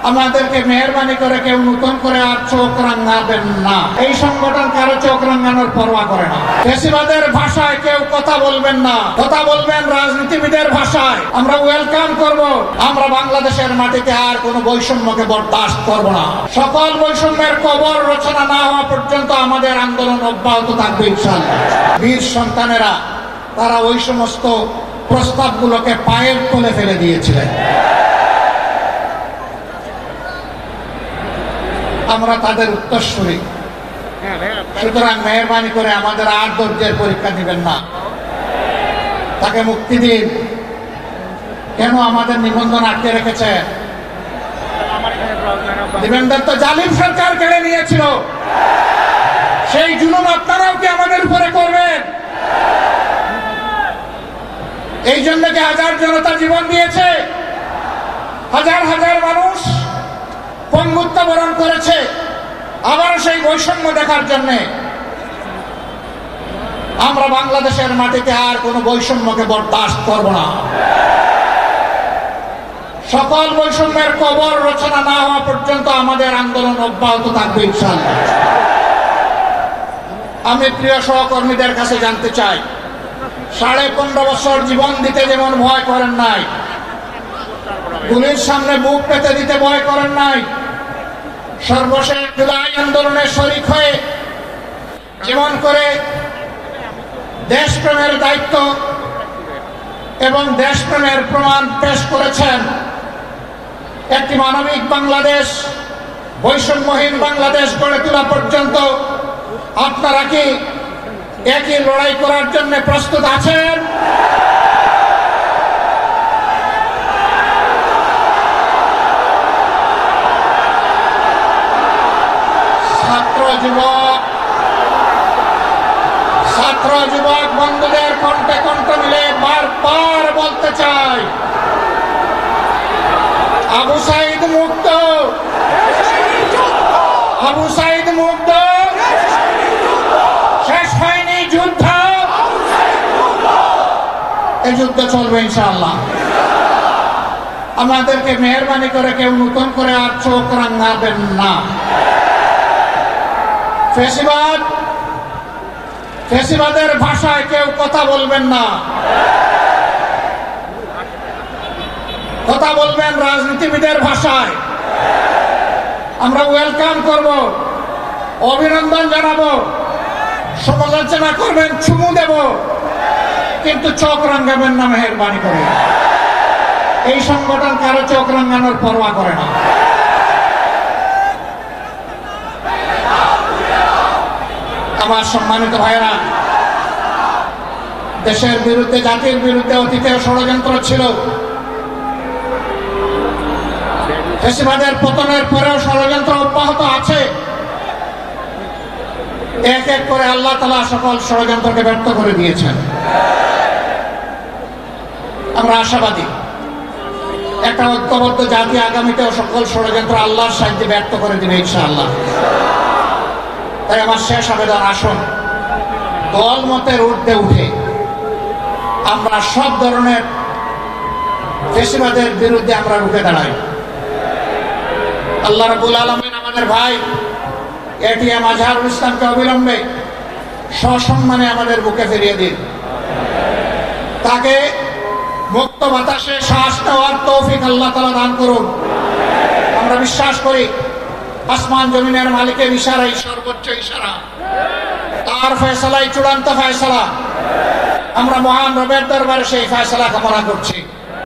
আমাদেরকে মেহরবানি করে কেউ নতুন করে আর চোখ রাঙাবেন না। এই সংগঠন কারো চোখ রাঙানোর পরোয়া করে না। ফ্যাসিবাদের ভাষায় কেউ কথা বলবেন না, কথা বলবেন রাজনীতিবিদের ভাষায়। আমরা ওয়েলকাম করব। আমরা বাংলাদেশের মাটিতে আর কোনো বৈষম্যকে বরদাস্ত করব না। সকল বৈষম্যের কবর রচনা না হওয়া পর্যন্ত আমাদের আন্দোলন অব্যাহত থাকবে ইনশাআল্লাহ। বীর সন্তানেরা তারা ওই সমস্ত প্রস্তাবগুলোকে পায়ের তলে ফেলে দিয়েছিলেন। আমরা তাদের উত্তরসূরি। সুতরাং মেহরবানি করে আমাদের আর ধৈর্যের পরীক্ষা দিবেন না। তাকে মুক্তি দিন। কেন আমাদের নিবন্ধন আটকে রেখেছে? নিবন্ধন তো জালিম সরকার কেড়ে নিয়েছিল। সেই জুলুম আপনারাও কি আমাদের উপরে করবেন? এই জন্য কি হাজার জনতা জীবন দিয়েছে? হাজার হাজার মানুষ পঙ্গুত্ব বরণ করেছে আবার সেই বৈষম্য দেখার জন্য। আমরা বাংলাদেশের মাটিতে আর কোনো বৈষম্যকে বরদাস্ত করব না। সকল বৈষম্যের কবর রচনা না হওয়া পর্যন্ত আমাদের আন্দোলন অব্যাহত থাকবে ইনশাআল্লাহ। আমি প্রিয় সহকর্মীদের কাছে জানতে চাই, 15.5 বছর জীবন দিতে যেমন ভয় করেন নাই, গুলির সামনে বুক পেতে দিতে ভয় করেন নাই, সর্বশেষ জুলাই আন্দোলনে শরীক হয়ে যেমন করে দেশপ্রেমের দায়িত্ব এবং দেশপ্রেমের প্রমাণ পেশ করেছেন, একটি মানবিক বাংলাদেশ, বৈষম্যহীন বাংলাদেশ গড়ে তোলা পর্যন্ত আপনারা কি একই লড়াই করার জন্য প্রস্তুত আছেন? ছাত্র যুবক বন্ধুদের কণ্ঠে কণ্ঠ মিলে বারবার বলতে চাই, আবু সাঈদ মুক্ত, আবু সাঈদ মুক্ত, শেষ হয়নি যুদ্ধ, এই যুদ্ধ চলবে ইনশাআল্লাহ। আমাদেরকে মেহরবানি করে কেউ নতুন করে আর চোখ রাঙাবেন না। ফ্যাসিবাদের ভাষায় কেউ কথা বলবেন না, কথা বলবেন রাজনীতিবিদের ভাষায়। আমরা ওয়েলকাম করব, অভিনন্দন জানাবো, সমালোচনা করবেন, চুমু দেব, কিন্তু চোখ রাঙাবেন না মেহরবানি করে। এই সংগঠন কারো চোখ রাঙানোর পরোয়া করে না। আমার সম্মানিত ভাইরা, দেশের বিরুদ্ধে, জাতির বিরুদ্ধে অতীতেও ষড়যন্ত্র ছিল। ফ্যাসিবাদের পতনের পরেও ষড়যন্ত্র অব্যাহত আছে। এক এক করে আল্লাহ তাআলা সকল ষড়যন্ত্রকে ব্যর্থ করে দিয়েছেন। আমরা আশাবাদী একটা ঐক্যবদ্ধ জাতি আগামীতেও সকল ষড়যন্ত্র আল্লাহর সাহায্যে ব্যর্থ করে দিবে ইনশাআল্লাহ। তাই আমার শেষ আবেদন, আসুন দল মতের ঊর্ধ্বে উঠে আমরা সব ধরনের ফ্যাসিবাদের বিরুদ্ধে আমরা রুখে দাঁড়াই। আল্লাহ রাব্বুল আলামিন আমাদের ভাই এটিএম আজহারুল ইসলামকে অবিলম্বে সসম্মানে আমাদের বুকে ফিরিয়ে দিন। তাকে মুক্ত বাতাসে শ্বাস নেওয়ার তৌফিক আল্লাহ তাআলা দান করুন। আমরা বিশ্বাস করি আসমান জমিনের মালিকের ইশারাই সর্বোচ্চ ইশারা, তার ফয়সালাই চূড়ান্ত ফয়সালা। আমরা মহান রবের দরবারে সেই ফয়সালা কামনা করছি।